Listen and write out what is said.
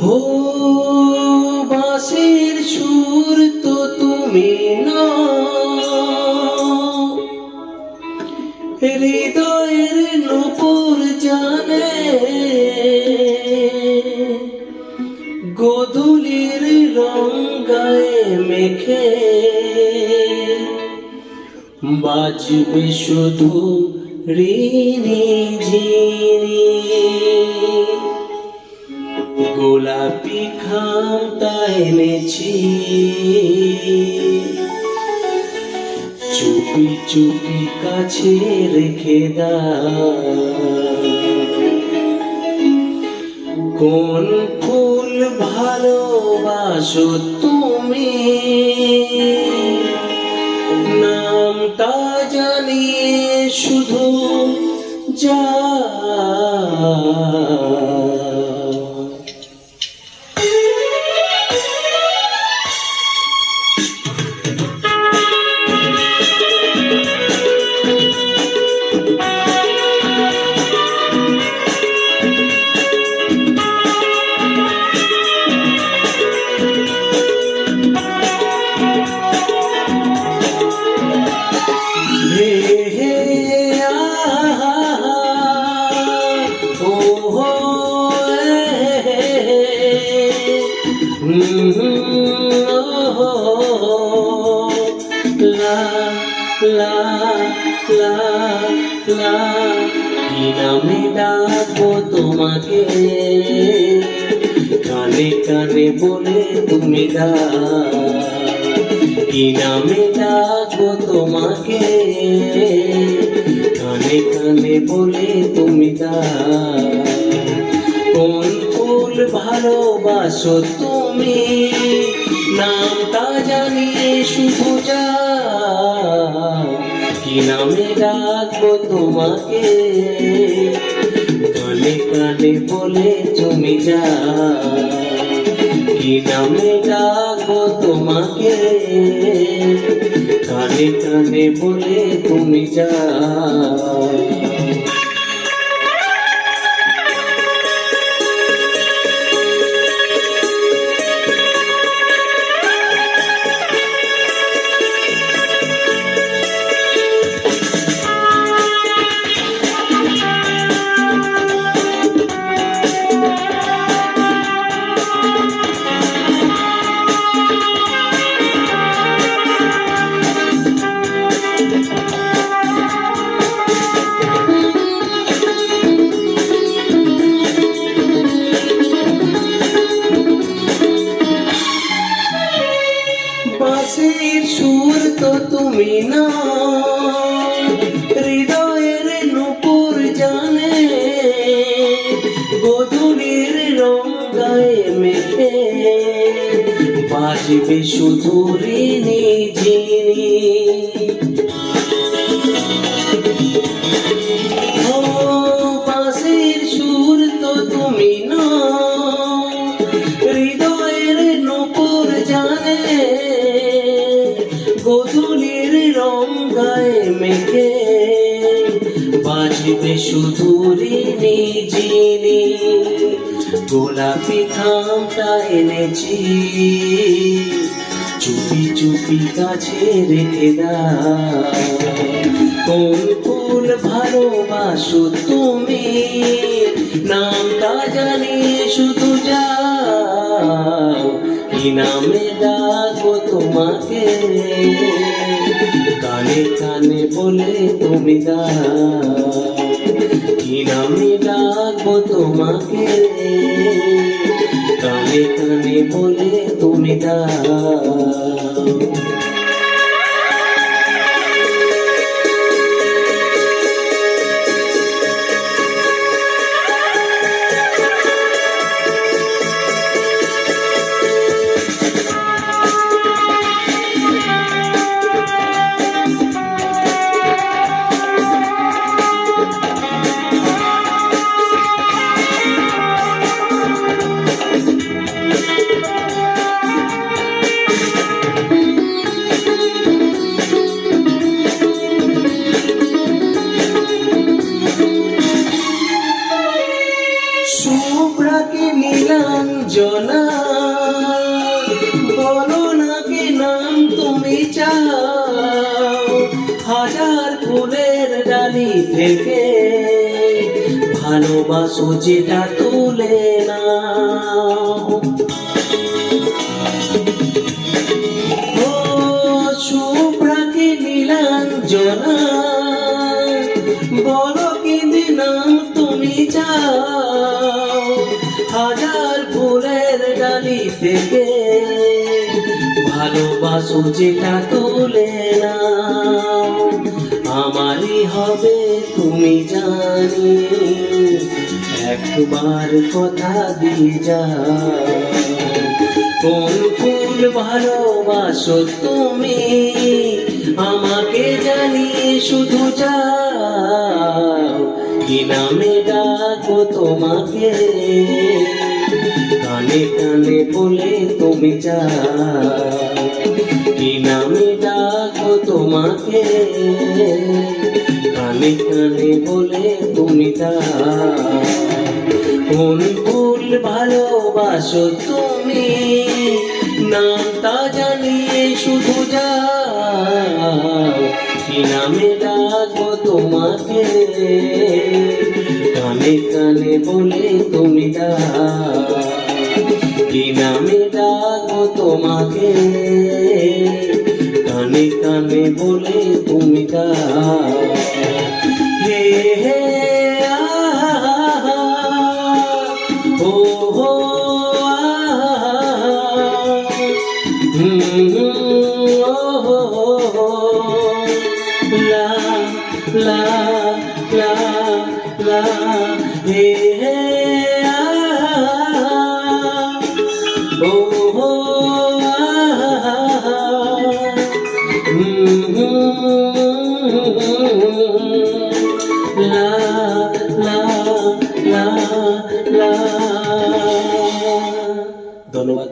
হো বাঁশির সুর তো তুমি না, হৃদয়ের নূপুর জানে গোধূলির রং গায়ে মেখে বাজবে শুধু ঋণী ঝিনি। গোলাপি খামটা এনেছি, চুপি চুপি কাছে রেখে দাও। কোন ফুল ভালোবাসো তুমি, নামটা জানিয়ে শুধু যা। কি নামে ডাকবো তোমাকে, কানে কানে বলে তুমি দাও। কি নামে ডাকবো তোমাকে, কানে কানে বলে তুমি দাও। কোন ফুল ভালোবাসো তুমি, নামটা জানিয়ে শুধু যাও। কি নামে ডাকবো তোমাকে, কানে কানে বলে তুমি যাও। কি নামে ডাকবো তোমাকে, কানে কানে বলে তুমি যাও। বাঁশির সুর তো তুমি না, হৃদয়ের নূপুর জানে গোধূলির রং গায়ে মেখে বাজবে শুধু ঋণী ঝিনি। ও বাঁশির সুর তো তুমি না, হৃদয়ের নূপুর জানে গোধূলির রং গায়ে মেখে বাজবে শুধু ঋণী ঝিনি। গোলাপি খামটা এনেছি, চুপি চুপি কাছে রেখে দাও। কোন ফুল ভালোবাসো তুমি, নামটা জানিয়ে শুধু যাও। কি নামে ডাকবো তোমাকে, কানে কানে বলে তুমি দাও। কি নামে ডাকবো তোমাকে, কানে কানে বলে তুমি দাও। নাকি নীলাঞ্জনা, বলো নাকি নাম তুমি চাও, হাজার ফুলের ডালি থেকে ভালোবাসো যেটা তুলে নাও। ও শুভ্রা কি নীলাঞ্জনা, বলো কি নাম তুমি চাও, হাজার ফুলের ডালি থেকে ভালোবাসো যেটা তুলে নাও। আমারই হবে তুমি জানি, একবার কথা দিয়ে যাও। কোন ফুল ভালোবাসো তুমি, আমাকে জানিয়ে শুধু যাও। কি নামে ডাকো তোমাকে, কানে কানে বলে তুমি যাও। কি নামে ডাকো তোমাকে, কানে কানে বলে তুমি যাও। কোন ফুল ভালোবাসো তুমি, নামটা জানিয়ে শুধু যাও। কি নামে ডাকো তোমাকে, কানে কানে বলে তুমি যাও। কি নামে ডাকো তোমাকে, কানে কানে বলে তুমি যাও। হে হে ও হো লা লা লা লা হে হে ও হো লা লা লা লা। ধন্যবাদ।